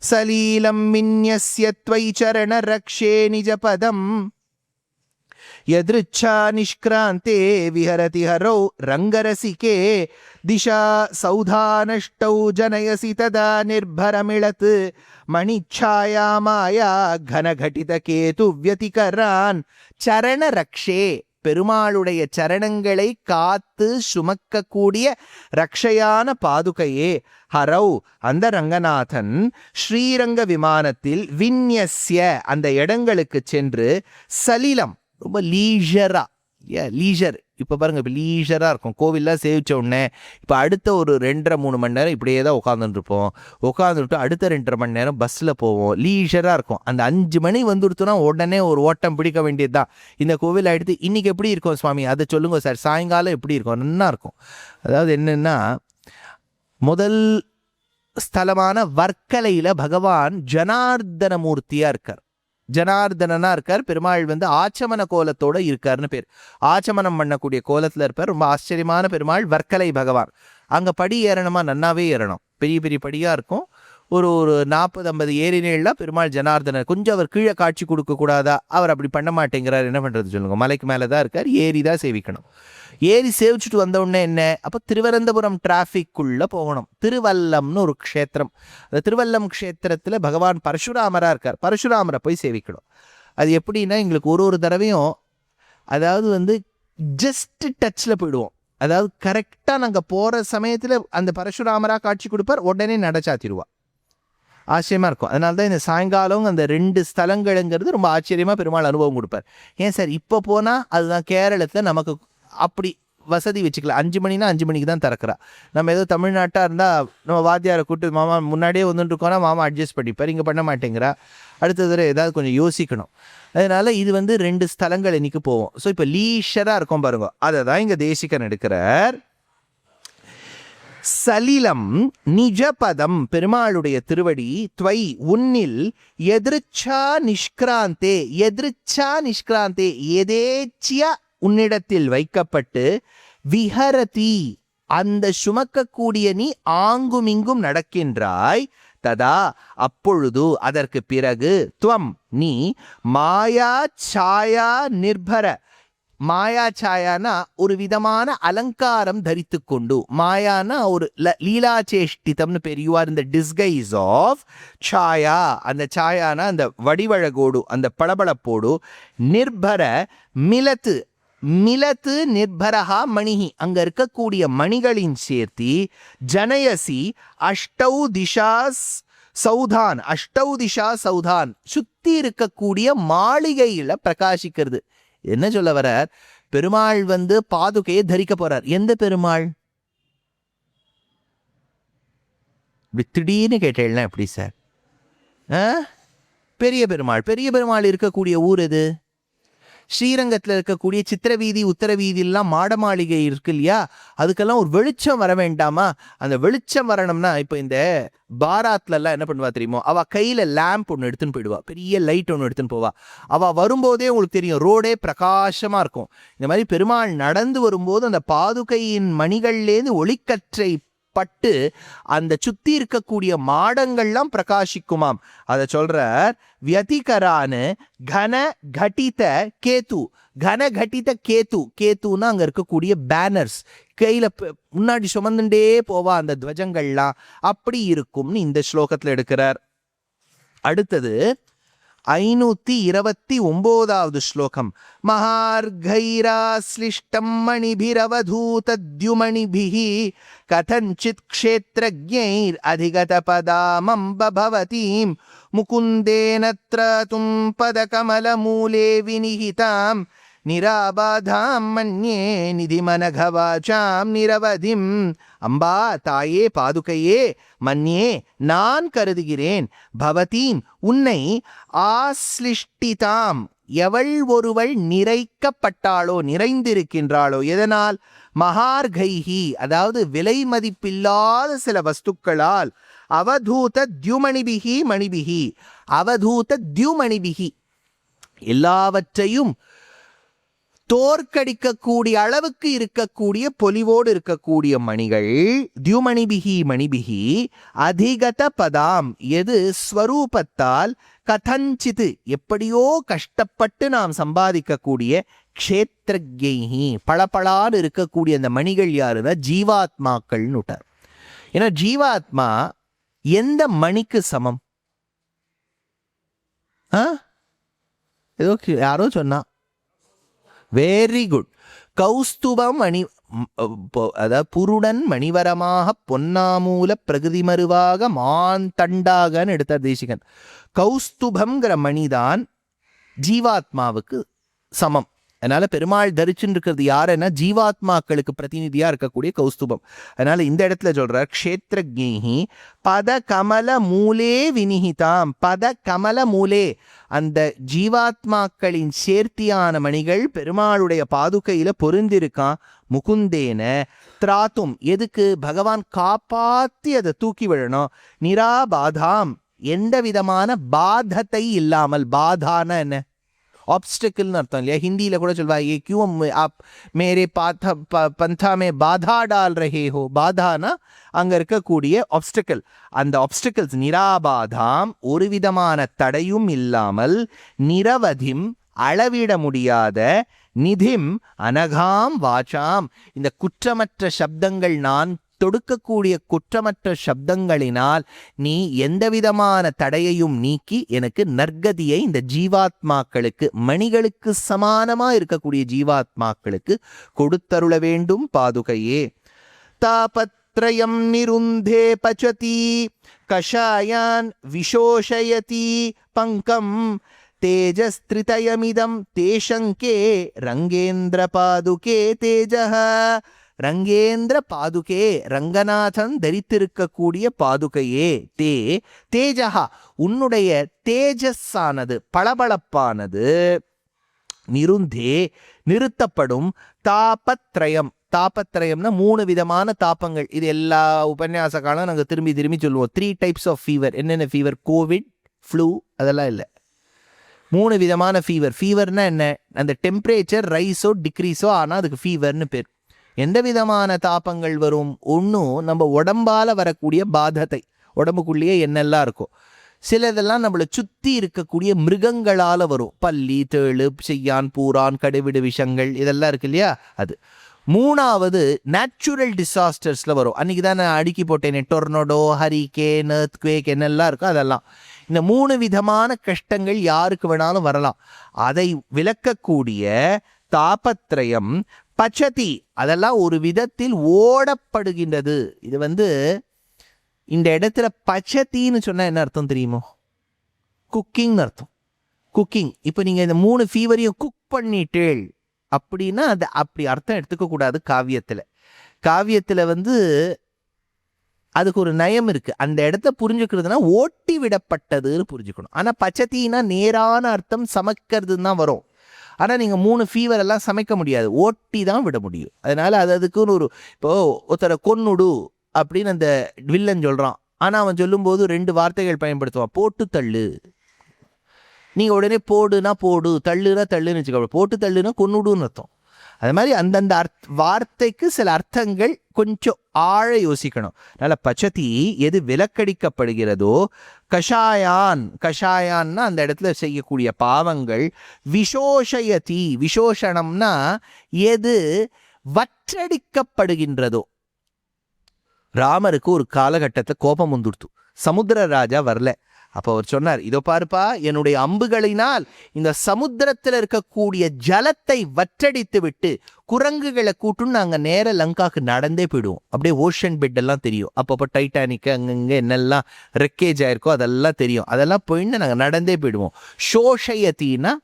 சலீலம் வின்யஸ்ய த்வயி சரண ரக்ஷே நிஜபதம் யத்ருச்சா நிஷ்க்ராந்தே விஹரதி ஹரௌ ரங்கரசிகே திஷா சௌதானஷ்டௌ ஜனயசி ததா நிர்பரமிளத் மணிச்சாயா மாயா கனகடித கேது வியதிகரான் சரண ரக்ஷே. பெருமாளுடைய சரணங்களை காத்து சுமக்கக்கூடிய ரக்ஷையான பாதுகையே. ஹரௌ அந்த ரங்கநாதன் ஸ்ரீரங்க விமானத்தில் வின்யஸ்ய அந்த இடங்களுக்கு சென்று சலிலம் ரொம்ப லீஷரா லீஷர். இப்போ பாருங்க, இப்போ லீஷராக இருக்கும். கோவில்லாம் சேவிச்ச உடனே இப்போ அடுத்த ஒரு 2.5-3 மணி நேரம் இப்படியே தான் உட்காந்துருப்போம். உட்காந்துட்டு அடுத்த 2.5 மணி நேரம் பஸ்ஸில் போவோம். லீஷராக இருக்கும். அந்த 5 மணி வந்துடுத்துனா உடனே ஒரு ஓட்டம் பிடிக்க வேண்டியது தான். இந்த கோவில் ஆகிடுத்து. இன்றைக்கி எப்படி இருக்கும் சுவாமி, அதை சொல்லுங்க சார். சாயங்காலம் எப்படி இருக்கும்? நல்லா இருக்கும். அதாவது என்னென்னா, முதல் ஸ்தலமான வர்க்கலையில் பகவான் ஜனார்தன மூர்த்தியாக இருக்கார். ஜனார்தனா இருக்கார். பெருமாள் ஆச்சமன கோலத்தோட இருக்காருன்னு பேர். ஆச்சமனம் பண்ணக்கூடிய கோலத்தில் இருப்பார். ரொம்ப ஆச்சரியமான பெருமாள் வர்க்கலை பகவான். அங்கே படி ஏறணுமா, நன்னாவே ஏறணும். பெரிய பெரிய படியாக இருக்கும். ஒரு 40-50 ஏறினேலாம் பெருமாள் ஜனார்தனர். கொஞ்சம் அவர் கீழே காட்சி கொடுக்கக்கூடாதா? அவர் அப்படி பண்ண மாட்டேங்கிறார். என்ன பண்ணுறது சொல்லுங்கள். மலைக்கு மேலே தான் இருக்கார். ஏறி தான் சேவிக்கணும். ஏறி சேவிச்சுட்டு வந்த உடனே என்ன, அப்போ திருவனந்தபுரம் டிராஃபிக்குள்ளே போகணும். திருவல்லம்னு ஒரு க்ஷேத்திரம். அந்த திருவல்லம் க்ஷேத்திரத்தில் பகவான் பரசுராமராக இருக்கார். பரசுராமரை போய் சேவிக்கணும். அது எப்படின்னா, எங்களுக்கு ஒரு தடவையும் அதாவது ஜஸ்ட் டச்சில் போயிடுவோம். அதாவது கரெக்டாக நாங்கள் போகிற சமயத்தில் அந்த பரசுராமராக காட்சி கொடுப்பார். உடனே நடச்சாத்திடுவா. ஆச்சரியமாக இருக்கும். அதனால தான் இந்த சாயங்காலம் அந்த 2 ஸ்தலங்கள்ங்கிறது ரொம்ப ஆச்சரியமாக பெருமாள் அனுபவம் கொடுப்பார். ஏன் சார் இப்போ போனால் அதுதான் கேரளத்தில் நமக்கு அப்படி வசதி வச்சுக்கலாம். 5 மணினா 5 மணிக்கு தான் திறக்கிறா. நம்ம ஏதோ தமிழ்நாட்டாக இருந்தால் நம்ம வாத்தியாரை கூப்பிட்டு மாமா முன்னாடியே வந்துட்டுருக்கோன்னா மாமா அட்ஜஸ்ட் பண்ணிப்பார். இங்கே பண்ண மாட்டேங்கிறா. அடுத்த தடவை ஏதாவது கொஞ்சம் யோசிக்கணும். அதனால் இது 2 ஸ்தலங்கள் இன்னைக்கு போவோம். ஸோ இப்போ லீஷராக இருக்கும் பாருங்க. அதை தான் இங்கே தேசிகன் எடுக்கிறார். சலிலம் நிஜபதம் பெருமாளுடைய திருவடி துவை உன்னில் எதிர்ச்சா நிஷ்கிராந்தே. எதிர்ச்சா நிஷ்கிராந்தே எதேச்சியா உன்னிடத்தில் வைக்கப்பட்டு விஹரதி அந்த சுமக்கக்கூடிய நீ ஆங்குமிங்கும் நடக்கின்றாய். ததா அப்பொழுது அதற்கு பிறகு துவம் நீ மாயா சாயா நிர்பர. மாயா சாயானா ஒரு விதமான அலங்காரம் தரித்து கொண்டு, மாயானா ஒரு லீலாச்சேஷ்டிதம்னு பேர். யூ ஆர் இந்த டிஸ்கைஸ் ஆஃப் சாயா. அந்த சாயானா அந்த வடிவழகோடு அந்த பளபளப்போடு. நிர்பர மிலத்து. மிலத்து நிர்பரஹா மணிஹி அங்க இருக்கக்கூடிய மணிகளின் சேர்த்தி. ஜனயசி அஷ்டௌ திஷா சௌதான். அஷ்டௌ திஷா சௌதான் சுத்தி இருக்கக்கூடிய மாளிகையில பிரகாசிக்கிறது. என்ன சொல்ல வரார்? பெருமாள் பாதுகையை தரிக்க போறார். எந்த பெருமாள்? திடீர்னு கேட்டேன்னா எப்படி சார்? பெரிய பெருமாள். பெரிய பெருமாள் இருக்கக்கூடிய ஊர் எது? ஸ்ரீரங்கத்தில் இருக்கக்கூடிய சித்திரவீதி உத்தரவீதியெல்லாம் மாட மாளிகை இருக்கு இல்லையா? அதுக்கெல்லாம் ஒரு வெளிச்சம் வர வேண்டாமா? அந்த வெளிச்சம் வரணும்னா இப்போ இந்த பாராத்லலாம் என்ன பண்ணுவா தெரியுமோ, அவள் கையில் லேம்ப் ஒன்று எடுத்துன்னு போயிடுவா. பெரிய லைட் ஒன்று எடுத்துன்னு போவா. அவள் வரும்போதே உங்களுக்கு தெரியும், ரோடே பிரகாசமாக இருக்கும். இந்த மாதிரி பெருமாள் நடந்து வரும்போது அந்த பாதுகையின் மணிகள்லேருந்து ஒளிக்கற்றை பட்டு அந்த சுத்தி இருக்கக்கூடிய மாடங்கள்லாம் பிரகாசிக்குமாம். அதை சொல்றார். வியதிகரானு கன கட்டித கேத்து. கன கட்டித கேத்து. கேத்துன்னா அங்க இருக்கக்கூடிய பேனர்ஸ், கையில முன்னாடி சுமந்துட்டே போவா அந்த துவஜங்கள்லாம். அப்படி இருக்கும்னு இந்த ஸ்லோகத்துல எடுக்கிறார். அடுத்தது 529வது ஸ்லோகம். மகார்கைராஸ்லிஷ்டம் மணிபிரவதூதத்யுமணிபிஹி கதஞ்சித் க்ஷேத்ரஜ்ஞைர் அதிகதபதாமம்ப பவதீம் முகுந்தேனத்ர தும் பதகமலமூலே விநிஹிதாம் நிராபாதாம் மன்யே நிதிமனகவாசாம் நிரவதிம். அம்பா தாயே பாதுகையே மன்யே நான் கருதுகிறேன். பவதீம் உன்னை ஆஸ்லிஷ்டிதாம் எவள் ஒருவள் நிறைக்கப்பட்டாளோ நிறைந்திருக்கின்றாளோ எதனால்? மகார்கைஹி அதாவது விலை மதிப்பில்லாத சில வஸ்துக்களால். அவதூத தியுமணிபிகி மணிபிகி. அவதூத தியுமணிபிகி எல்லாவற்றையும் தோற்கடிக்கக்கூடிய அளவுக்கு இருக்கக்கூடிய பொலிவோடு இருக்கக்கூடிய மணிகள். தியுமணிபிகி மணிபிகி அதிகத பதாம், எது ஸ்வரூபத்தால் கதஞ்சித்து எப்படியோ கஷ்டப்பட்டு நாம் சம்பாதிக்கக்கூடிய க்ஷேத்ரஜ்ஞைஹி பளபளான்னு இருக்கக்கூடிய அந்த மணிகள் யாருன்னா ஜீவாத்மாக்கள்னு விட்டார். ஏன்னா ஜீவாத்மா எந்த மணிக்கு சமம்? ஏதோ யாரோ சொன்னா, வெரி குட், கௌஸ்துபம் மணி, அதாவது புருடன் மணிவரமாக பொன்னாமூல பிரகிருதி மருவாக மான் தண்டாகன்னு எடுத்தார் தேசிகன். கௌஸ்துபம்ங்கிற மணிதான் ஜீவாத்மாவுக்கு சமம். அதனால பெருமாள் தரிச்சுன்னு இருக்கிறது யாருன்னா ஜீவாத்மாக்களுக்கு பிரதிநிதியா இருக்கக்கூடிய கௌஸ்துபம். அதனால இந்த இடத்துல சொல்றார் க்ஷேத்ரஜ்ஞைஹி பத கமல மூலே வினிஹிதாம். பத கமல மூலே, அந்த ஜீவாத்மாக்களின் சேர்த்தியான மணிகள் பெருமாளுடைய பாதுகையில பொருந்திருக்கான். முகுந்தேன திராத்தும், எதுக்கு? பகவான் காப்பாத்தி அதை தூக்கி விடணும். நிராபாதாம், எந்த விதமான பாதத்தை இல்லாமல். பாதான என்ன? ஆப்ஸ்டிக்கல்னு அர்த்தம் இல்லையா? ஹிந்தியில் கூட சொல்வா, ஏ கியூ ஆப் மேரே பந்தா மே பாதா டால் ரஹே ஹோ. பாதானா அங்கே இருக்கக்கூடிய ஆப்ஸ்டிக்கல். அந்த ஆப்ஸ்டிக்கல்ஸ் நிராபாதாம், ஒரு விதமான தடையும் இல்லாமல், நிரவதிம் அளவிட முடியாத, நிதிம் அனகாம் வாசாம், இந்த குற்றமற்ற சப்தங்கள், நான் தொடுக்கக்கூடிய குற்றமற்ற சப்தங்களினால் நீ எந்தவிதமான தடையையும் நீக்கி எனக்கு நற்கதியை இந்த ஜீவாத்மாக்களுக்கு, மணிகளுக்கு சமானமா இருக்கக்கூடிய ஜீவாத்மாக்களுக்கு கொடுத்தருள வேண்டும் பாதுகையே. தாபத்ரயம் நிருந்தே பச்சதி கஷாயான் விஷோஷயதி பங்கம் தேஜஸ்திரிதயமிதம் தேசங்கே ரங்கேந்திர பாதுகே தேஜஹ. ரங்கேந்திர பாதுகே, ரங்கநாதன் தரித்திருக்கக்கூடிய பாதுகையே. தேஜஹா, உன்னுடைய தேஜஸானது, பளபளப்பானது, நிருந்தே நிறுத்தப்படும், தாபத்ரயம், தாபத்ரயம்னா 3 விதமான தாபங்கள். இது எல்லா உபன்யாச காலம் நாங்கள் திரும்பி திரும்பி சொல்லுவோம். 3 டைப்ஸ் ஆஃப் ஃபீவர். என்னென்ன ஃபீவர்? கோவிட், ஃப்ளூ, அதெல்லாம் இல்லை. 3 விதமான ஃபீவர். ஃபீவர்னா என்ன? அந்த டெம்பரேச்சர் ரைஸோ டிக்ரீஸோ ஆனால் அதுக்கு ஃபீவர்னு பேர். எந்த விதமான தாபங்கள் வரும்? ஒன்றும் நம்ம உடம்பால் வரக்கூடிய பாதத்தை, உடம்புக்குள்ளேயே என்னெல்லாம் இருக்கும். சிலதெல்லாம் நம்மளை சுற்றி இருக்கக்கூடிய மிருகங்களால் வரும். பல்லி, தேளு, செய்யான், பூரான், கடுவிடு விஷங்கள், இதெல்லாம் இருக்கு இல்லையா? அது. 3வது நேச்சுரல் டிசாஸ்டர்ஸில் வரும். அன்றைக்கி தான் நான் அடுக்கி போட்டேனே, டொர்னடோ, ஹரிகேன், எர்த்குவேக் என்னெல்லாம் இருக்கும் அதெல்லாம். இந்த 3 விதமான கஷ்டங்கள் யாருக்கு வேணாலும் வரலாம். அதை விளக்கக்கூடிய தாபத்ரயம் பச்சதி, அதெல்லாம் ஒரு விதத்தில் ஓடப்படுகின்றது. இது இந்த இடத்துல பச்சத்தின்னு சொன்னால் என்ன அர்த்தம் தெரியுமோ? குக்கிங்னு அர்த்தம். குக்கிங். இப்போ நீங்கள் இந்த 3 ஃபீவரையும் குக் பண்ணிட்டேள் அப்படின்னா அது அப்படி அர்த்தம் எடுத்துக்கக்கூடாது காவியத்தில். காவியத்தில் அதுக்கு ஒரு நயம் இருக்குது. அந்த இடத்த புரிஞ்சுக்கிறதுனா ஓட்டி விடப்பட்டதுன்னு புரிஞ்சுக்கணும். ஆனால் பச்சத்தின்னா நேரான அர்த்தம் சமைக்கிறதுன்னு தான் வரும். ஆனால் நீங்கள் 3 ஃபீவர் எல்லாம் சமைக்க முடியாது, ஓட்டி தான் விட முடியும். அதனால் அதுக்குன்னு ஒரு, இப்போது ஒருத்தரை கொன்னுடு அப்படின்னு அந்த வில்லன் சொல்கிறான். ஆனால் அவன் சொல்லும்போது 2 வார்த்தைகள் பயன்படுத்துவான். போட்டு தள்ளு. நீங்கள் உடனே போடுனா போடு, தள்ளுனா தள்ளுன்னு வச்சுக்கோ. போட்டு தள்ளுனா கொன்னுடுன்னு அர்த்தம். அது மாதிரி அந்தந்த வார்த்தைக்கு சில அர்த்தங்கள் கொஞ்சம் ஆழ யோசிக்கணும். அதனால் பச்சதி, எது விலக்கடிக்கப்படுகிறதோ, கஷாயான், கஷாயான்னா அந்த இடத்துல செய்யக்கூடிய பாவங்கள், விஷோஷயதி, விஷோஷணம்னா எது வற்றடிக்கப்படுகின்றதோ. ராமருக்கு ஒரு காலகட்டத்தில் கோபம் வந்துடுத்து. சமுத்திர ராஜா வரல. அப்போ அவர் சொன்னார், இதோ பார்ப்பா, என்னுடைய அம்புகளினால் இந்த சமுத்திரத்தில் இருக்கக்கூடிய ஜலத்தை வற்றடித்து விட்டு குரங்குகளை கூட்டுன்னு நாங்கள் நேர லங்காவுக்கு நடந்தே போயிடுவோம். அப்படியே ஓஷன் பெட் எல்லாம் தெரியும். அப்பப்போ டைட்டானிக்கு அங்கங்கே என்னெல்லாம் ரெக்கேஜ் ஆயிருக்கோ அதெல்லாம் தெரியும். அதெல்லாம் போயின்னு நாங்கள் நடந்தே போயிடுவோம். சோஷயத்தின்னா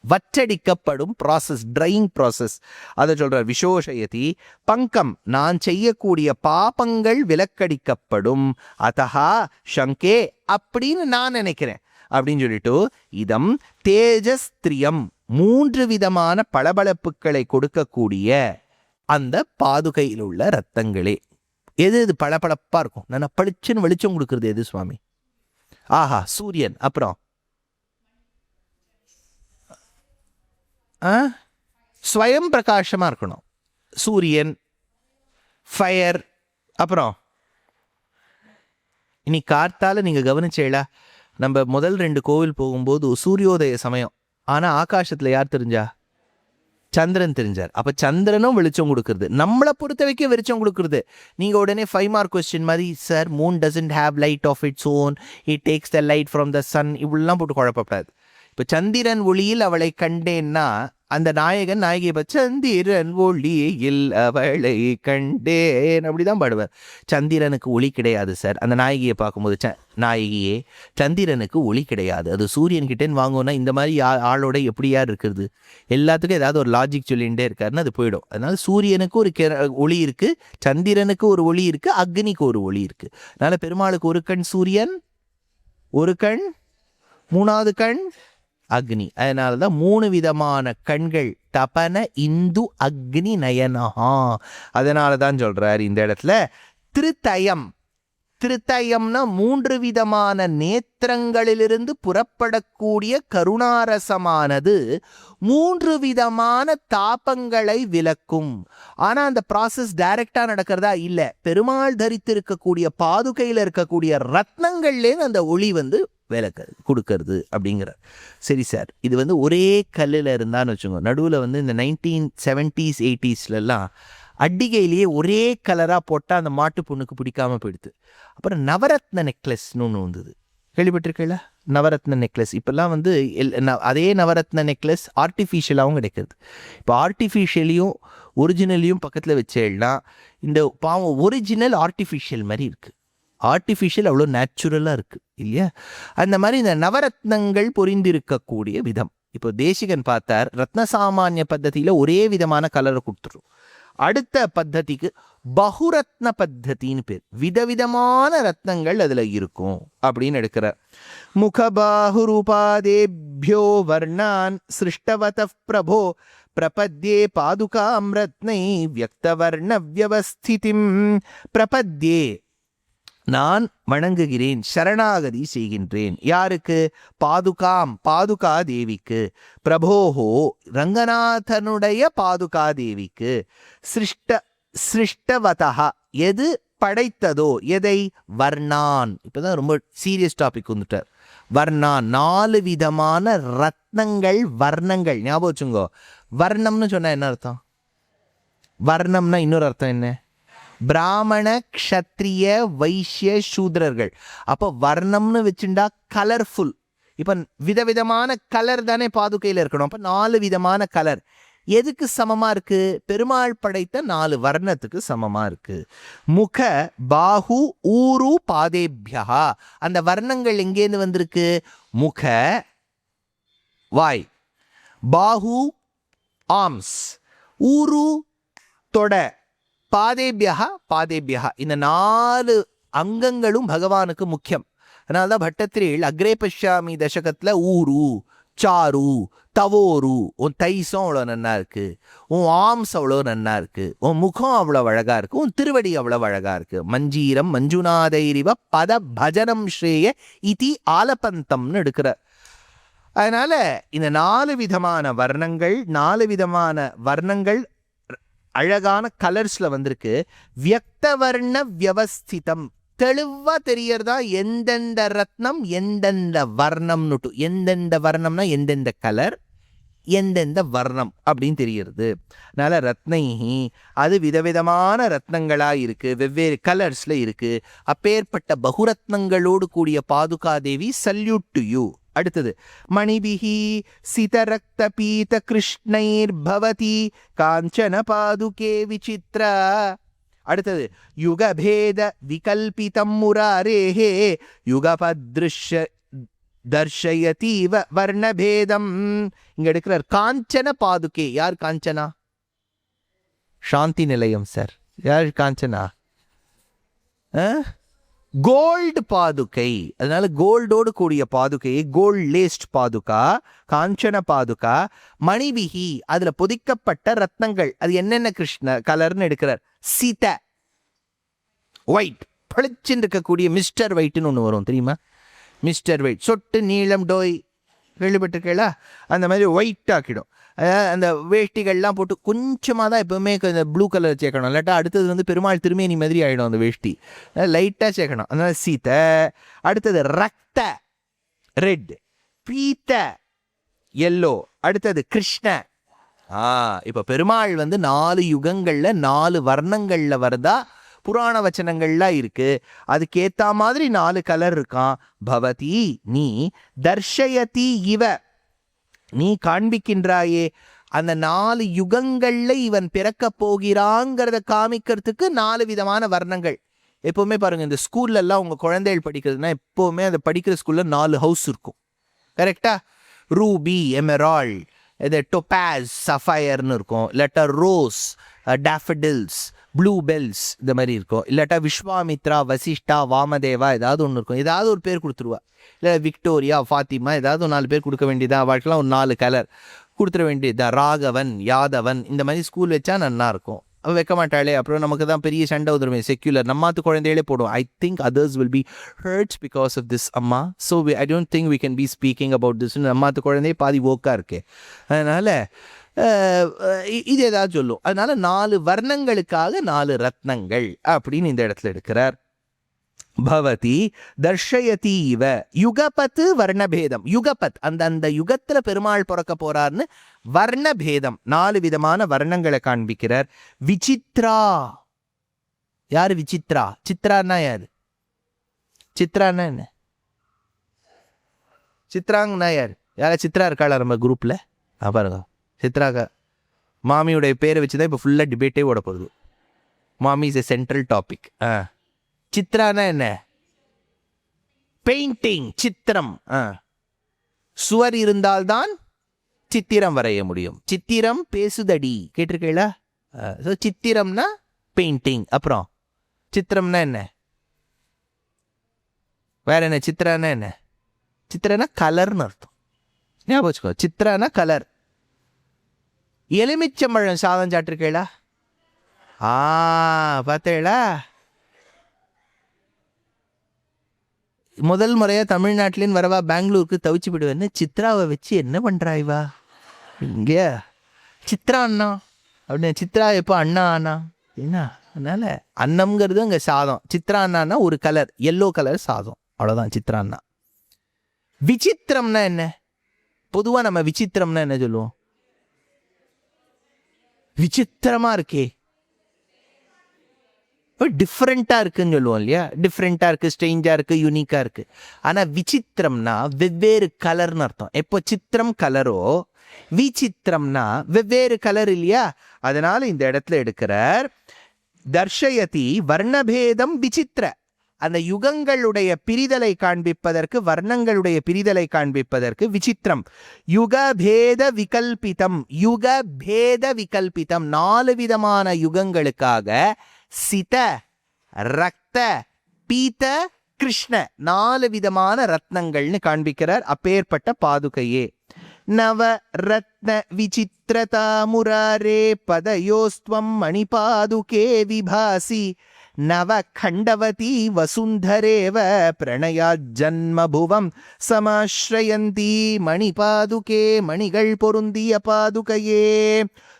வற்றடிக்கப்படும் ப்ராசஸ், ட்ரையிங் ப்ராசஸ். அதை சொல்கிறார். விஷோஷயதி பங்கம், நான் செய்யக்கூடிய பாபங்கள் விலக்கடிக்கப்படும். அதஹா சங்கே, அப்படின்னு நான் நினைக்கிறேன் அப்படின்னு சொல்லிட்டு, இதம் தேஜஸ்திரியம், 3 விதமான பளபளப்புகளை கொடுக்கக்கூடிய அந்த பாதுகையில் உள்ள ரத்தங்களே. எது எது பளபளப்பாக இருக்கும்? நான் பளிச்சுன்னு வெளிச்சம் கொடுக்கறது எது சுவாமி? ஆஹா, சூரியன். அப்புறம் ஸ்வயம் பிரகாசமாக இருக்கணும். சூரியன், ஃபயர். அப்புறம் இன்னைக்கு கார்த்தால நீங்கள் கவனிச்சேளா, நம்ம முதல் 2 கோவில் போகும்போது சூரியோதய சமயம். ஆனால் ஆகாசத்தில் யார் தெரிஞ்சா? சந்திரன் தெரிஞ்சார். அப்போ சந்திரனும் வெளிச்சம் கொடுக்குறது, நம்மளை பொறுத்த வரைக்கும் வெளிச்சம் கொடுக்குறது. நீங்கள் உடனே 5 மார்க் கொஸ்டின் மாதிரி, sir moon doesn't have light of its own, it takes the light from the sun, இப்படிலாம் போட்டு குழப்பப்படாது. இப்போ சந்திரன் ஒளியில் அவளை கண்டேன்னா அந்த நாயகன் நாயகியை பார்த்து சந்திரன் ஒளியில் அவளை கண்டேன் அப்படிதான் பாடுவார். சந்திரனுக்கு ஒளி கிடையாது சார். அந்த நாயகியை பார்க்கும்போது நாயகியே சந்திரனுக்கு ஒளி கிடையாது, அது சூரியன் கிட்டேன்னு வாங்குவோன்னா இந்த மாதிரி ஆளோட எப்படியா இருக்கிறது, எல்லாத்துக்கும் ஏதாவது ஒரு லாஜிக் சொல்லிகிட்டே இருக்காருன்னு அது போயிடும். அதனால சூரியனுக்கு ஒரு ஒளி இருக்கு, சந்திரனுக்கு ஒரு ஒளி இருக்கு, அக்னிக்கு ஒரு ஒளி இருக்கு. அதனால பெருமாளுக்கு ஒரு கண் சூரியன், ஒரு கண், 3வது கண் அக்னி. அதனால தான் 3 விதமான கண்கள், தபன இந்து அக்னி நயனஹா. அதனால தான் சொல்றார் இந்த இடத்துல திருத்தயம். திருத்தயம்னா 3 விதமான நேத்திரங்களிலிருந்து புறப்படக்கூடிய கருணாரசமானது 3 விதமான தாபங்களை விலக்கும். ஆனால் அந்த ப்ராசஸ் டைரக்டாக நடக்கிறதா இல்லை, பெருமாள் தரித்து இருக்கக்கூடிய பாதுகையில் இருக்கக்கூடிய ரத்னங்கள்லேருந்து அந்த ஒளி விளக்கிறது கொடுக்கறது அப்படிங்கிறார். சரி சார், இது ஒரே கல்லில் இருந்தான்னு வச்சுக்கோங்க. நடுவில் இந்த 1970s 80sலாம் அட்டிகையிலேயே ஒரே கலராக போட்டால் அந்த மாட்டு பொண்ணுக்கு பிடிக்காமல் போயிடுது. அப்புறம் நவரத்ன நெக்லஸ்னு ஒன்று வந்தது, கேள்விப்பட்டிருக்கீங்களா? நவரத்ன நெக்லஸ். இப்போல்லாம் அதே நவரத்ன நெக்லஸ் ஆர்டிஃபிஷியலாகவும் கிடைக்கிறது. இப்போ ஆர்டிஃபிஷியலையும் ஒரிஜினலையும் பக்கத்தில் வச்சேன்னா இந்த பாவம் ஒரிஜினல் ஆர்டிஃபிஷியல் மாதிரி இருக்குது. ஆர்டிஃபிஷியல் அவ்வளோ நேச்சுரலாக இருக்குது இல்லையா? அந்த மாதிரி இந்த நவரத்னங்கள் பொரிந்திருக்கக்கூடிய விதம். இப்போ தேசிகன் பார்த்தார், ரத்ன சாமானிய பத்ததியில் ஒரே விதமான கலரை கொடுத்துரும். அடுத்த பத்ததிக்கு பகுரத்ன பத்ததின்னு பேர், விதவிதமான ரத்னங்கள் அதில் இருக்கும் அப்படின்னு எடுக்கிறார். முகபாஹுரூபாதேபியோ வர்ணான் சிருஷ்டவத பிரபோ பிரபத்யே பாதுகாம் ரத்னை வியக்தவர்ண வியவஸ்திதிம். பிரபத்யே நான் வணங்குகிறேன், சரணாகதி செய்கின்றேன். யாருக்கு? பாதுகாம், பாதுகா தேவிக்கு. பிரபோஹோ ரங்கநாதனுடைய பாதுகா தேவிக்கு. சிருஷ்டவதா எது படைத்ததோ, எதை? வர்ணான். இப்போதான் ரொம்ப சீரியஸ் டாபிக் வந்துட்டார். வர்ணான் 4 விதமான ரத்னங்கள், வர்ணங்கள். ஞாபகம் வச்சுங்கோ. வர்ணம்னு சொன்னா என்ன அர்த்தம்? வர்ணம்னா இன்னொரு அர்த்தம் என்ன? பிராமண, க்ஷத்ரிய, வைஷ்ய, சூத்ரர்கள். அப்போ வர்ணம்னு வச்சுட்டா கலர்ஃபுல். இப்போ விதவிதமான கலர் தானே பாதுகையில் இருக்கணும். அப்போ 4 விதமான கலர் எதுக்கு சமமாக இருக்கு? பெருமாள் படைத்த 4 வர்ணத்துக்கு சமமாக இருக்கு. முக பாஹு ஊரு பாதேபியா. அந்த வர்ணங்கள் எங்கேருந்து வந்திருக்கு? முக வாய், பாஹு ஆர்ம்ஸ், ஊரு தொட, பாதேபியா பாதேபியா. இந்த 4 அங்கங்களும் பகவானுக்கு முக்கியம். அதனால தான் பட்டத்திரியில் அக்ரே பஷ்யாமி தசகத்தில் ஊரு, சாரு, தவோரு, உன் தைசம் அவ்வளோ நன்னா இருக்கு, உன் ஆம்ஸ் அவ்வளோ நன்னா இருக்கு, உன் முகம் அவ்வளோ அழகா இருக்கு, உன் திருவடி அவ்வளோ அழகா இருக்கு. மஞ்சீரம் மஞ்சுநாதைரிவ பத பஜனம் ஸ்ரேய இதி ஆலபந்தம்னு எடுக்கிறார். அதனால இந்த 4 விதமான வர்ணங்கள், 4 விதமான வர்ணங்கள் அழகான கலர்ஸ்ல வந்திருக்கு. வியக்த வர்ண வியவஸ்திதம், தெளிவா தெரியறதா எந்தெந்த ரத்னம் எந்தெந்த வர்ணம்னுட்டு. எந்தெந்த வர்ணம்னா எந்தெந்த கலர், எந்தெந்த வர்ணம் அப்படின்னு தெரிகிறது. அதனால ரத்னை அது விதவிதமான ரத்னங்களா இருக்கு, வெவ்வேறு கலர்ஸ்ல இருக்கு. அப்பேற்பட்ட பகுரத்னங்களோடு கூடிய பாதுகா தேவி, சல்யூட் டு யூ. அடுத்தது மணிபிஹி சிதரக்த பீத கிருஷ்ணைர் பவதி காஞ்சன பாதுகே விசித்ரா. அடுத்தது யுகபேத விகல்பிதம் முராரேஹே யுகபத்ருஷ்ய தர்ஷயதீவ வர்ணபேதம். இங்க எடுக்கிறார் காஞ்சன பாதுகே. யார் காஞ்சனா? சாந்தி நிலையம் சார். யார் காஞ்சனா? கோல்டு பாதுகை. அதனால கோல்டோடு கூடிய பாதுகையை கோல்ட் லேஸ்ட் பாதுகா, காஞ்சன பாதுகா. மணிபிகி அதுல பொதிக்கப்பட்ட ரத்னங்கள். அது என்னென்ன கிருஷ்ண கலர்னு எடுக்கிறார். சீத ஒயிட், பளிச்சுன்னு இருக்கக்கூடிய மிஸ்டர் ஒயிட்னு ஒன்று வரும் தெரியுமா? மிஸ்டர் ஒயிட், சொட்டு நீளம் டோய் கேள்விப்பட்டிருக்கீங்களா? அந்த மாதிரி ஒயிட் ஆக்கிடும். அந்த வேஷ்டிகள்லாம் போட்டு கொஞ்சமாக தான் எப்போவுமே இந்த ப்ளூ கலர் சேர்க்கணும், இல்லாட்டா அடுத்தது வந்து பெருமாள் திருமேனி மாதிரி ஆகிடும் அந்த வேஷ்டி. லைட்டாக சேர்க்கணும். அதனால் சீத்தை. அடுத்தது ரக்த, ரெட். பீத்த, எல்லோ. அடுத்தது கிருஷ்ண. இப்போ பெருமாள் வந்து 4 யுகங்களில் 4 வர்ணங்களில் வருதா புராண வச்சனங்கள்லாம் இருக்கு. அதுக்கேற்ற மாதிரி 4 கலர் இருக்கான். பவதி நீ, தர்ஷயதி இவ நீ காண்பிக்கின்றாயே, அந்த 4 யுகங்கள்ல இவன் பிறக்க போகிறாங்கிறத காமிக்கிறதுக்கு 4 விதமான வர்ணங்கள். எப்போவுமே பாருங்க, இந்த ஸ்கூல்ல எல்லாம் உங்க குழந்தைகள் படிக்கிறதுனா எப்போவுமே அந்த படிக்கிற ஸ்கூல்ல 4 ஹவுஸ் இருக்கும். கரெக்டா? ரூபி, எமெரால்ட், இது டொபாஸ், சஃபயர்னு இருக்கும். இல்லாட்டா ரோஸ், டேஃபடில்ஸ், ப்ளூ பெல்ஸ், இந்த மாதிரி இருக்கும். இல்லாட்டா விஸ்வாமித்ரா, வசிஷ்டா, வாமதேவா, ஏதாவது ஒன்று இருக்கும். ஏதாவது ஒரு பேர் கொடுத்துருவா. இல்லை விக்டோரியா, ஃபாத்திமா, ஏதாவது ஒரு 4 பேர் கொடுக்க வேண்டியதா. அவளுக்கெல்லாம் ஒரு 4 கலர் கொடுத்துட வேண்டியதா. ராகவன், யாதவன், இந்த மாதிரி ஸ்கூல் வச்சா நல்லா இருக்கும். அவள் வைக்க மாட்டாளே, அப்புறம் நமக்கு தான் பெரிய சண்டை வந்துடுமே. செக்யூலர் நம்மாத்து குழந்தைகளே போடும். I think others will be hurts because of this அம்மா. So I don't think we can be speaking about this. நம்மாத்து குழந்தையே பாதி ஓக்காக இருக்கே. அதனால் இது ஏதாவது சொல்லும். அதனால 4 வர்ணங்களுக்காக 4 ரத்னங்கள் அப்படின்னு இந்த இடத்துல எடுக்கிறார். பவதி தர்ஷயதி இவ யுகபத் வர்ணபேதம். யுகபத், அந்த யுகத்துல பெருமாள் பிறக்க போறார்னு வர்ணபேதம் 4 விதமான வர்ணங்களை காண்பிக்கிறார். விசித்ரா. யாரு விசித்ரா? சித்ரான்னா யாரு? சித்ரான்னா என்ன? சித்ராங்கன்னா யார்? யார சித்ரா இருக்காளா நம்ம குரூப்ல? பாருங்க, சித்ராக மாமியுடைய பேரை வச்சுதான் இப்போ ஃபுல்லாக டிபேட்டே ஓட போகுது. மாமி இஸ் எ சென்ட்ரல் டாபிக். சித்ரானா என்ன? பெயிண்டிங், சித்திரம். சுவர் இருந்தால்தான் சித்திரம் வரைய முடியும். சித்திரம் பேசுதடி, கேட்டிருக்கீங்களா? ஸோ சித்திரம்னா பெயிண்டிங். அப்புறம் சித்திரம்னா என்ன? வேற என்ன? சித்திரானா என்ன? சித்திரனா கலர்னு அர்த்தம். ஞாபகம் வச்சுக்கோ, சித்திரானா கலர். எலுமிச்சம்பழம் சாதம் சாப்பிட்ருக்கீங்களா? பார்த்தீங்களா? முதல் முறையாக தமிழ்நாட்டிலேன்னு வரவா பெங்களூருக்கு தவிச்சு விடுவேன்னு சித்ராவை வச்சு என்ன பண்ணுறாய்வா இங்கே? சித்ரா அண்ணா அப்படின்னு. சித்ரா எப்போ அண்ணா ஆனா என்ன? அதனால் அன்னம்ங்கிறது அங்கே சாதம். சித்ரா அண்ணான்னா ஒரு கலர், எல்லோ கலர் சாதம், அவ்வளோதான் சித்ரா அண்ணா. விசித்திரம்னா என்ன? பொதுவாக நம்ம விசித்திரம்னா என்ன சொல்லுவோம்? விசித்திரமா இருக்கே, டிஃப்ரெண்டா இருக்குன்னு சொல்லுவோம் இல்லையா? டிஃப்ரெண்டா இருக்கு, ஸ்ட்ரேஞ்சா இருக்கு, யூனிக்கா இருக்கு. ஆனா விசித்திரம்னா வெவ்வேறு கலர்னு அர்த்தம். எப்போ சித்திரம் கலரோ, விசித்திரம்னா வெவ்வேறு கலர் இல்லையா? அதனால இந்த இடத்துல எடுக்கிறார் தர்ஷயதி வர்ணபேதம் விசித்திர. அந்த யுகங்களுடைய பிரிதலை காண்பிப்பதற்கு, வர்ணங்களுடைய பிரிதலை காண்பிப்பதற்கு விசித்திரம். யுகபேத விகல்பிதம். யுகபேத விகல்பிதம் 4 விதமான யுகங்களுக்காக சித, ரக்த, பீத, கிருஷ்ண 4 விதமான ரத்னங்கள்னு காண்பிக்கிறார். அப்பேற்பட்ட பாதுகையே. நவ ரத்ன விசித்திரதா முராரே பதயோஸ்துவம் மணிபாதுகே விபாசி நவ கண்டவதி வசுந்தரேவ பிரணயா ஜன்மபுவம் சமாஸ்ரயந்தி மணிபாதுகே. மணிகள் பொருந்திய பாதுகையே.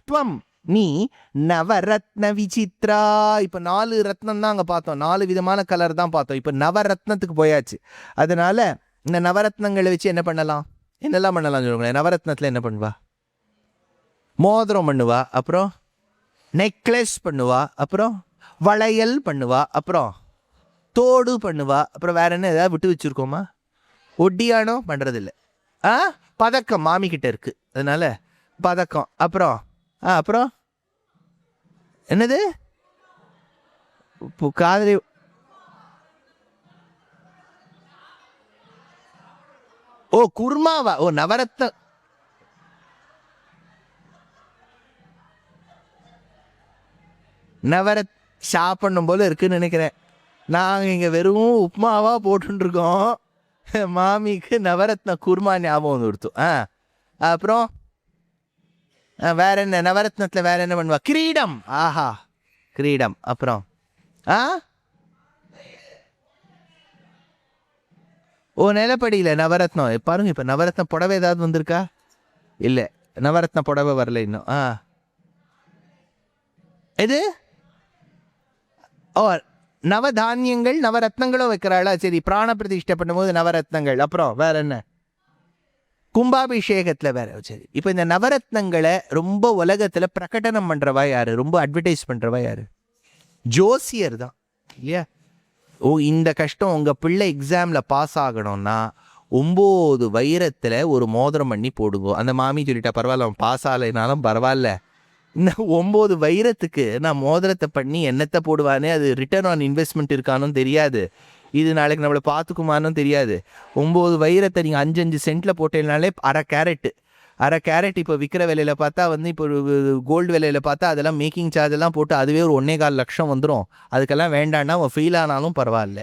துவம் நீ நவரத்ன விசித்ரா. இப்போ 4 ரத்னம் தான் அங்கே பார்த்தோம், 4 விதமான கலர் தான் பார்த்தோம். இப்போ நவரத்னத்துக்கு போயாச்சு. அதனால இந்த நவரத்னங்களை வச்சு என்ன பண்ணலாம், என்னெல்லாம் பண்ணலாம் சொல்லுங்களேன். நவரத்னத்தில் என்ன பண்ணுவா? மோதிரம் பண்ணுவா, அப்புறம் நெக்லஸ் பண்ணுவா, அப்புறம் வளையல் பண்ணுவா, அப்புறம் தோடு பண்ணுவா, அப்புறம் வேற என்ன ஏதாவது விட்டு வச்சிருக்கோமா? ஒட்டியானம் பண்ணுறதில்ல. பதக்கம் மாமி கிட்ட இருக்கு, அதனால பதக்கம். அப்புறம் அப்புறம் என்னது? காதலி. ஓ குர்மாவா? ஓ நவரத்ன. நவரத் சாப்பிடணும் போல இருக்குன்னு நினைக்கிறேன். நாங்கள் இங்கே வெறும் உப்மாவா போட்டுருக்கோம். மாமிக்கு நவரத்ன குர்மா ஞாபகம் வந்து கொடுத்தோம். அப்புறம் வேற என்ன? நவரத்னத்தில் வேற என்ன பண்ணுவா? கிரீடம். ஆஹா, கிரீடம். அப்புறம் ஓ நிலப்படியில் நவரத்னம் பாருங்க. இப்போ நவரத்ன புடவை ஏதாவது வந்திருக்கா? இல்லை, நவரத்ன புடவை வரல இன்னும். இது ஓ நவதானியங்கள் நவரத்னங்களும் வைக்கிறாளா? சரி, பிராண பிரதிஷ்டை பண்ணும்போது நவரத்னங்கள். அப்புறம் வேற என்ன? கும்பாபிஷேகத்தில் வேற. சரி, இப்போ இந்த நவரத்னங்களை ரொம்ப உலகத்தில் பிரகடனம் பண்ணுறவா யாரு? ரொம்ப அட்வர்டைஸ் பண்ணுறவா யாரு? ஜோசியர் தான் இல்லையா? ஓ இந்த கஷ்டம் உங்கள் பிள்ளை எக்ஸாமில் பாஸ் ஆகணும்னா 9 வைரத்தில் ஒரு மோதிரம் பண்ணி போடுங்க. அந்த மாமி சொல்லிட்டா, பரவாயில்ல அவன் பாஸ் ஆகலைனாலும் பரவாயில்ல, இந்த 9 வைரத்துக்கு நான் மோதிரத்தை பண்ணி என்னத்தை போடுவானே, அது ரிட்டர்ன் ஆன் இன்வெஸ்ட்மெண்ட் இருக்கானு தெரியாது, இது நாளைக்கு நம்மளை பார்த்துக்குமானும் தெரியாது. 9 வைரத்தை நீங்கள் 5 சென்ட்டில் போட்டேனாலே அரை கேரட் இப்போ விற்கிற விலையில் பார்த்தா இப்போ கோல்டு விலையில் பார்த்தா அதெல்லாம் மேக்கிங் சார்ஜ் எல்லாம் போட்டு அதுவே ஒரு 1.25 லட்சம் வந்துடும். அதுக்கெல்லாம் வேண்டான்னா அவன் ஃபெயில் ஆனாலும் பரவாயில்ல.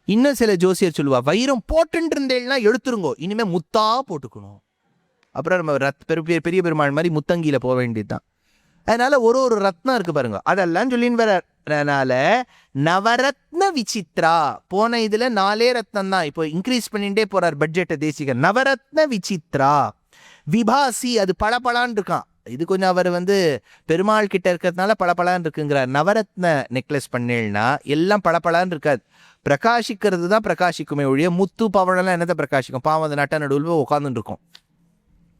இன்னும் சில ஜோசியர் சொல்லுவா, வைரம் போட்டுட்டு இருந்தேன்னா எடுத்துருங்கோ, இனிமேல் முத்தா போட்டுக்கணும். அப்புறம் நம்ம பெரிய பெருமாள் மாதிரி முத்தங்கியில் போக வேண்டியது தான். அதனால ஒரு ரத்னம் இருக்கு பாருங்க, அதெல்லாம் சொல்லின்னு வர. அதனால நவரத்ன விசித்ரா, போன இதுல 4 ரத்னம் தான், இப்போ இன்க்ரீஸ் பண்ணிட்டே போறார் பட்ஜெட்டை தேசிக. நவரத்ன விசித்ரா விபாசி, அது பளபளான்னு இருக்கான். இது கொஞ்சம் அவர் பெருமாள் கிட்ட இருக்கிறதுனால பளபளான்னு இருக்குங்கிறார். நவரத்ன நெக்லஸ் பண்ணேன்னா எல்லாம் பளபளான்னு இருக்காது, பிரகாசிக்கிறது தான் பிரகாசிக்குமே ஒழிய முத்து பவனெல்லாம் என்னத்தை பிரகாசிக்கும்? பாவம் அந்த நட்ட நடுவில் உட்காந்துட்டு இருக்கும்.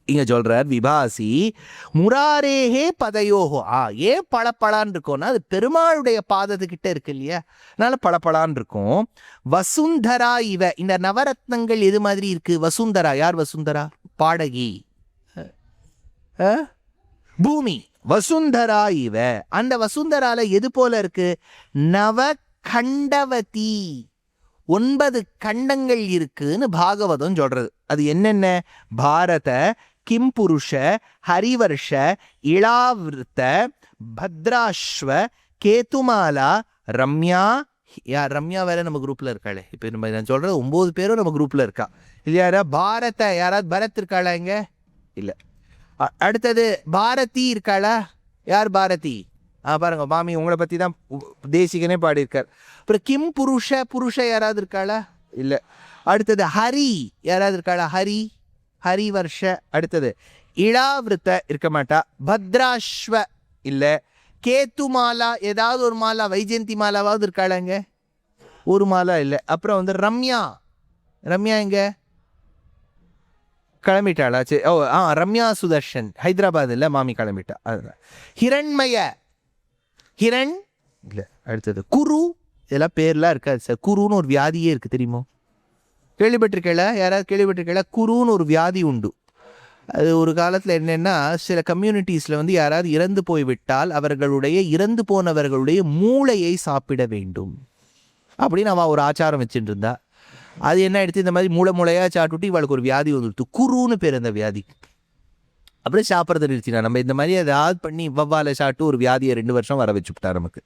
இங்க சொல்றார் விபாசி முராரேஹே பதையோஹோ. ஏன் பளபளான்னு இருக்கும்னா அது பெருமாளுடைய பாதத்துக்கிட்ட இருக்கு இல்லையா, அதனால பளபளான்னு இருக்கும். வசுந்தரா இவ, இந்த நவரத்னங்கள் எது மாதிரி இருக்கு? வசுந்தரா, யார் வசுந்தரா? பாடகி, பூமி. வசுந்தரா இவ, அந்த வசுந்தரால எது போல இருக்கு? நவ கண்டவதி, 9 கண்டங்கள் இருக்குன்னு பாகவதம் சொல்றது. அது என்னென்ன? பாரத, கிம்புருஷ, ஹரிவர்ஷ, இளாவிருத்த, பத்ராஸ்வ, கேதுமாலா, ரம்யா. ரம்யா வேற நம்ம குரூப்ல இருக்காளே. இப்போ நம்ம நான் சொல்றது 9 பேரும் நம்ம குரூப்ல இருக்கா இல்லையா? பாரத, யாராவது பரத் இருக்காளா இங்க? இல்லை. அடுத்தது பாரதி இருக்காளா? யார் பாரதி? பாருங்க, மாமி உங்களை பற்றி தான் தேசிகனே பாடியிருக்கார். அப்புறம் கிம் புருஷ யாராவது இருக்காளா? இல்லை. அடுத்தது ஹரி, யாராவது இருக்காளா? ஹரி வருஷ. அடுத்தது இளாவிருத்த இருக்க மாட்டா. பத்ராஸ்வ இல்லை. கேத்து மாலா, ஏதாவது ஒரு மாலா, வைஜெயந்தி மாலாவாவது இருக்காளாங்க? ஒரு மாலா இல்லை. அப்புறம் ரம்யா எங்க கிளம்பிட்டாளா? சரி. ரம்யா சுதர்ஷன் ஹைதராபாத் இல்லை, மாமி கிளம்பிட்டா. அதுதான். ஹிரண் இல்லை. அடுத்தது குரு, இதெல்லாம் பேர்லாம் இருக்காது சார். குருன்னு ஒரு வியாதியே இருக்குது, தெரியுமோ? கேள்விப்பட்டிருக்கல? யாராவது கேள்விப்பட்டிருக்கல? குருன்னு ஒரு வியாதி உண்டு. அது ஒரு காலத்தில் என்னென்னா, சில கம்யூனிட்டிஸில் யாராவது இறந்து போய்விட்டால் அவர்களுடைய இறந்து போனவர்களுடைய மூளையை சாப்பிட வேண்டும் அப்படின்னு அவன் ஒரு ஆச்சாரம் வச்சுட்டு இருந்தா. அது என்ன எடுத்து இந்த மாதிரி மூளையாக சாப்பிட்டுட்டு இவளுக்கு ஒரு வியாதி வந்துடுத்து, குருன்னு பேர் அந்த வியாதி. அப்படியே சாப்பிட்றத நிறுத்தினா. நம்ம இந்த மாதிரி ஏதாவது பண்ணி வவ்வாலை சாப்பிட்டு ஒரு வியாதியை 2 வருஷம் வர வச்சுவிட்டா. நமக்கு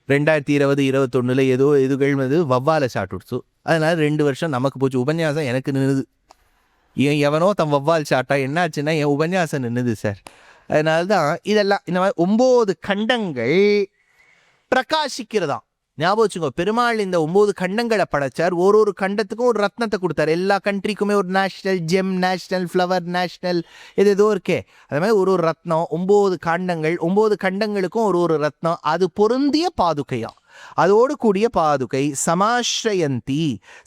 2020-21 எதுகள் வவ்வாலை சாப்பிட்டுடுச்சு. அதனால 2 வருஷம் நமக்கு போச்சு. உபன்யாசம் எனக்கு நின்றுது. எவனோ தன் வவ்வால் சாப்பிட்டா என்னாச்சுன்னா என் உபன்யாசம் நின்றுது சார். அதனால தான் இதெல்லாம் இந்த மாதிரி 9 கண்டங்கள் பிரகாசிக்கிறதா. ஞாபகம் வச்சுக்கோ, பெருமாள் இந்த 9 கண்டங்களை படைச்சார். ஒரு கண்டத்துக்கும் ஒரு ரத்னத்தை கொடுத்தார். எல்லா கண்ட்ரிக்குமே ஒரு national GeM, national flower, national இது ஏதோ இருக்கே. அது மாதிரி ஒரு ரத்னம், 9 காண்டங்கள், 9 கண்டங்களுக்கும் ஒரு ரத்னம். அது பொருந்திய பாதுகையா, அதோடு கூடிய பாதுகை.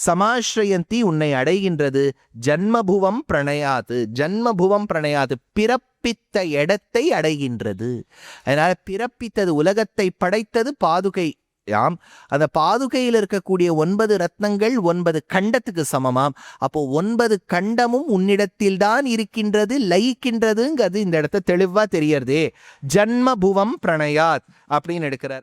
சமாஸ்ரயந்தி உன்னை அடைகின்றது. ஜன்மபுவம் பிரணயாத்து பிறப்பித்த இடத்தை அடைகின்றது. அதனால பிறப்பித்தது, உலகத்தை படைத்தது பாதுகை யாம். அந்த பாதுகையில் இருக்கக்கூடிய 9 ரத்னங்கள் 9 கண்டத்துக்கு சமமாம். அப்போ 9 கண்டமும் உன்னிடத்தில் தான் இருக்கின்றது, லயிக்கின்றதுங்கிறது இந்த இடத்த தெளிவா தெரியறதே. ஜன்மபுவம் பிரணயாத் அப்படின்னு எடுக்கிறார்.